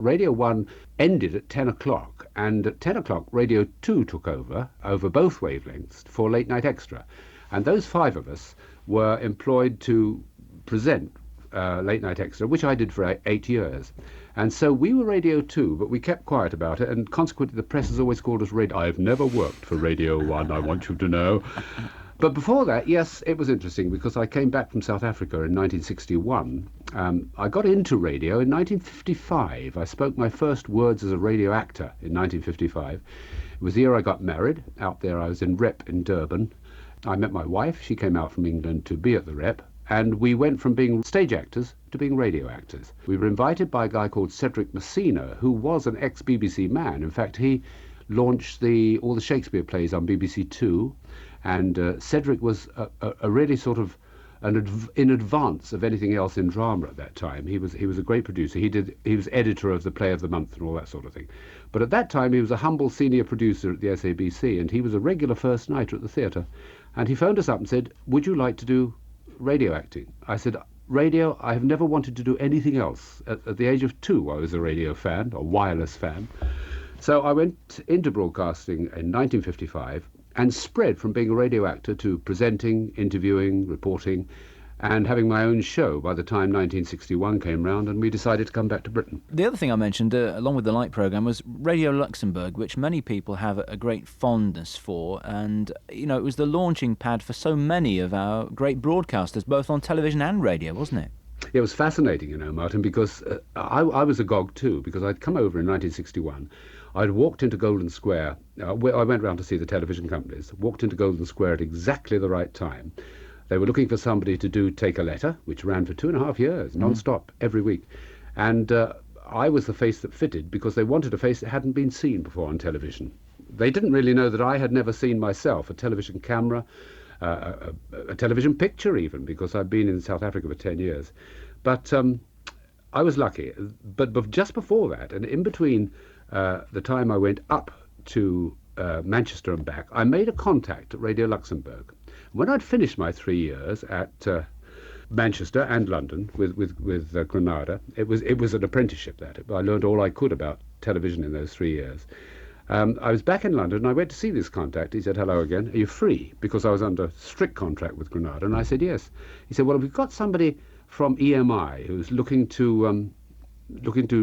Radio 1 ended at 10 o'clock, and at 10 o'clock Radio 2 took over both wavelengths for Late Night Extra. And those 5 of us were employed to present Late Night Extra, which I did for 8 years. And so we were Radio 2, but we kept quiet about it, and consequently the press has always called us Radio. I've never worked for Radio 1, I want you to know. But before that, yes, it was interesting because I came back from South Africa in 1961. I got into radio in 1955. I spoke my first words as a radio actor in 1955. It was the year I got married. Out there I was in Rep in Durban. I met my wife. She came out from England to be at the Rep. And we went from being stage actors to being radio actors. We were invited by a guy called Cedric Messina, who was an ex-BBC man. In fact, he launched all the Shakespeare plays on BBC Two, and Cedric was a really sort of in advance of anything else in drama at that time. He was a great producer. He was editor of the Play of the Month and all that sort of thing. But at that time, he was a humble senior producer at the SABC, and he was a regular first nighter at the theatre. And he phoned us up and said, "Would you like to do radio acting?" I said, "Radio, I have never wanted to do anything else." At the age of 2, I was a radio fan, a wireless fan. So I went into broadcasting in 1955 and spread from being a radio actor to presenting, interviewing, reporting, and having my own show by the time 1961 came round and we decided to come back to Britain. The other thing I mentioned, along with the Light programme, was Radio Luxemburg, which many people have a great fondness for, and, you know, it was the launching pad for so many of our great broadcasters, both on television and radio, wasn't it? It was fascinating, you know, Martin, because I was agog too, because I'd come over in 1961. I'd walked into Golden Square. I went round to see the television companies, walked into Golden Square at exactly the right time. They were looking for somebody to do Take a Letter, which ran for 2.5 years, non-stop, every week. And I was the face that fitted because they wanted a face that hadn't been seen before on television. They didn't really know that I had never seen myself, a television camera, a television picture even, because I'd been in South Africa for 10 years. But I was lucky. But just before that, and in between the time I went up to Manchester and back, I made a contact at Radio Luxemburg. When I'd finished my 3 years at Manchester and London with Granada, it was an apprenticeship that. I learned all I could about television in those 3 years. I was back in London and I went to see this contact. He said, "Hello again, are you free?" Because I was under strict contract with Granada, and I said yes. He said, "Well, we've got somebody from EMI who's looking to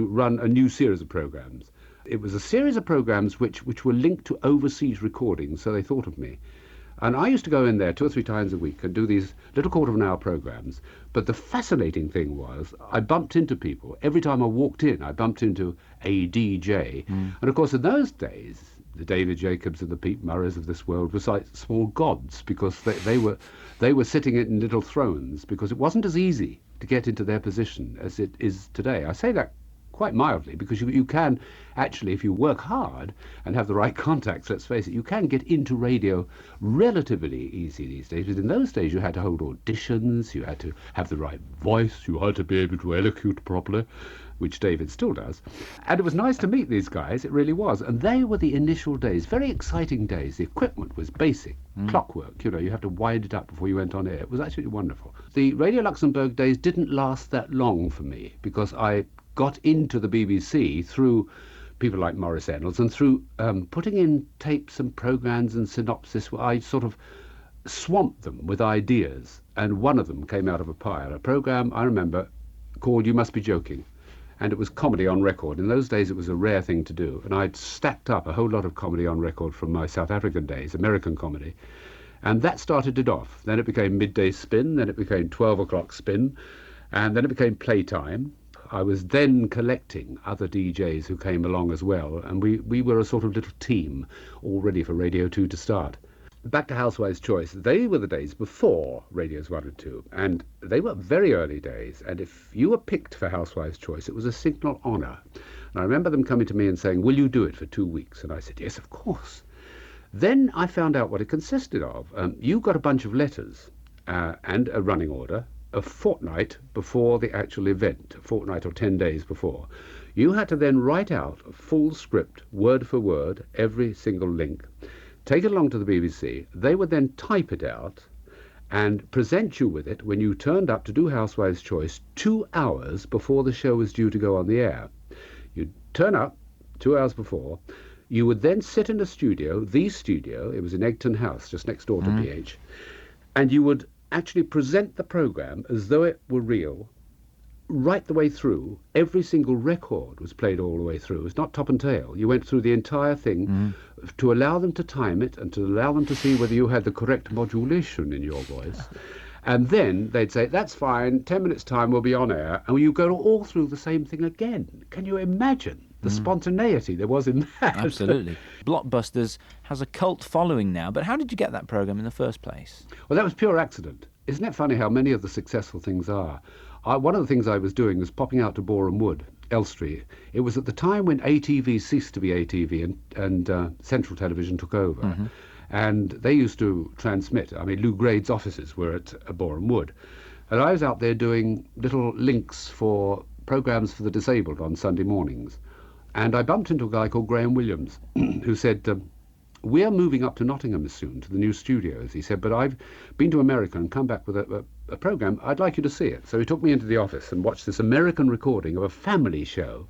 run a new series of programmes." It was a series of programmes which were linked to overseas recordings, so they thought of me. And I used to go in there 2 or 3 times a week and do these little quarter-of-an-hour programmes. But the fascinating thing was I bumped into people. Every time I walked in, I bumped into a DJ. And of course, in those days, the David Jacobs and the Pete Murrays of this world were like small gods, because they were sitting in little thrones, because it wasn't as easy to get into their position as it is today. I say that quite mildly, because you can actually, if you work hard and have the right contacts, let's face it, you can get into radio relatively easy these days. But in those days you had to hold auditions, you had to have the right voice, you had to be able to elocute properly, which David still does. And it was nice to meet these guys, it really was. And they were the initial days, very exciting days. The equipment was basic, clockwork, you know, you have to wind it up before you went on air. It was actually wonderful. The Radio Luxemburg days didn't last that long for me, because I got into the BBC through people like Maurice Ennals and through putting in tapes and programmes and synopsis where I sort of swamped them with ideas. And one of them came out of a pile, a programme I remember called You Must Be Joking. And it was comedy on record. In those days it was a rare thing to do. And I'd stacked up a whole lot of comedy on record from my South African days, American comedy. And that started it off. Then it became Midday Spin, then it became 12 o'clock Spin, and then it became Playtime. I was then collecting other DJs who came along as well, and we were a sort of little team all ready for Radio 2 to start. Back to Housewives' Choice. They were the days before Radios 1 and 2, and they were very early days, and if you were picked for Housewives' Choice, it was a signal honour. And I remember them coming to me and saying, "Will you do it for 2 weeks?" And I said, "Yes, of course." Then I found out what it consisted of. You got a bunch of letters and a running order, a fortnight before the actual event, a fortnight or 10 days before. You had to then write out a full script, word for word, every single link, take it along to the BBC. They would then type it out and present you with it when you turned up to do Housewives' Choice 2 hours before the show was due to go on the air. You'd turn up 2 hours before. You would then sit in the studio, it was in Egton House, just next door to BH, and you would actually present the programme as though it were real, right the way through. Every single record was played all the way through. It was not top and tail. You went through the entire thing to allow them to time it and to allow them to see whether you had the correct modulation in your voice. And then they'd say, that's fine, 10 minutes time we'll be on air, and you go all through the same thing again. Can you imagine the spontaneity there was in that? Absolutely. Blockbusters has a cult following now, but how did you get that programme in the first place? Well, that was pure accident. Isn't it funny how many of the successful things are? One of the things I was doing was popping out to Boreham Wood, Elstree. It was at the time when ATV ceased to be ATV and Central Television took over. And they used to transmit. I mean, Lou Grade's offices were at Boreham Wood. And I was out there doing little links for programmes for the disabled on Sunday mornings. And I bumped into a guy called Graham Williams, who said, we're moving up to Nottingham soon, to the new studios. He said, but I've been to America and come back with a programme. I'd like you to see it. So he took me into the office and watched this American recording of a family show.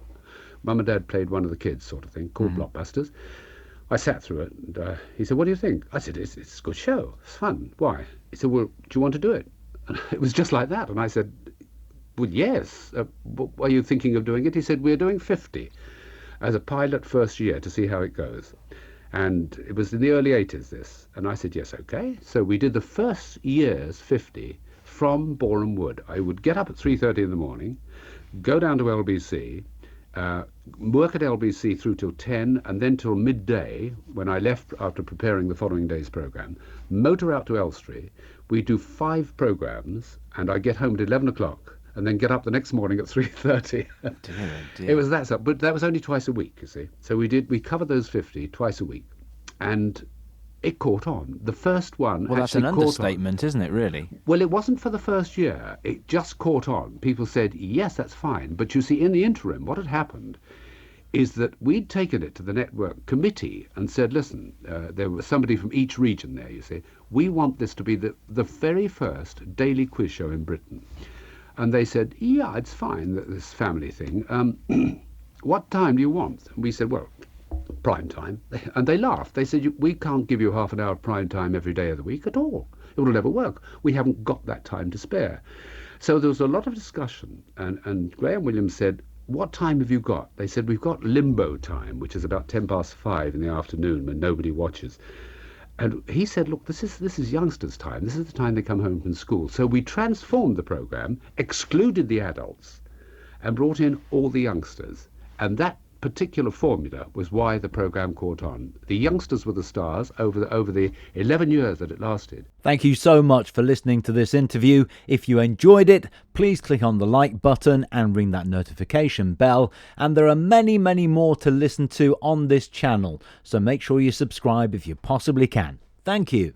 Mum and Dad played one of the kids, sort of thing, called Blockbusters. I sat through it, and he said, what do you think? I said, it's a good show. It's fun. Why? He said, well, do you want to do it? And it was just like that. And I said, well, yes. Are you thinking of doing it? He said, we're doing 50 as a pilot first year to see how it goes. And it was in the early 80s, this. And I said, yes, okay. So we did the first year's 50 from Boreham Wood. I would get up at 3:30 in the morning, go down to LBC, work at LBC through till 10, and then till midday, when I left after preparing the following day's programme, motor out to Elstree. We do 5 programmes, and I get home at 11 o'clock, and then get up the next morning at 3:30. Dear. It was that stuff, but that was only twice a week, you see. So we covered those 50 twice a week, and it caught on. The first one Well, that's an understatement, isn't it, really? Well, it wasn't for the first year. It just caught on. People said, yes, that's fine. But you see, in the interim, what had happened is that we'd taken it to the network committee and said, listen, there was somebody from each region there, you see. We want this to be the very first daily quiz show in Britain. And they said, yeah, it's fine, this family thing. What time do you want? And we said, well, prime time. And they laughed. They said, we can't give you half an hour of prime time every day of the week at all. It will never work. We haven't got that time to spare. So there was a lot of discussion. And Graham Williams said, what time have you got? They said, we've got limbo time, which is about 5:10 in the afternoon when nobody watches. And he said, look, this is youngsters' time. This is the time they come home from school. So we transformed the programme, excluded the adults, and brought in all the youngsters. And that particular formula was why the programme caught on. The youngsters were the stars over the 11 years that it lasted. Thank you so much for listening to this interview. If you enjoyed it, please click on the like button and ring that notification bell. And there are many, many more to listen to on this channel, so make sure you subscribe if you possibly can. Thank you.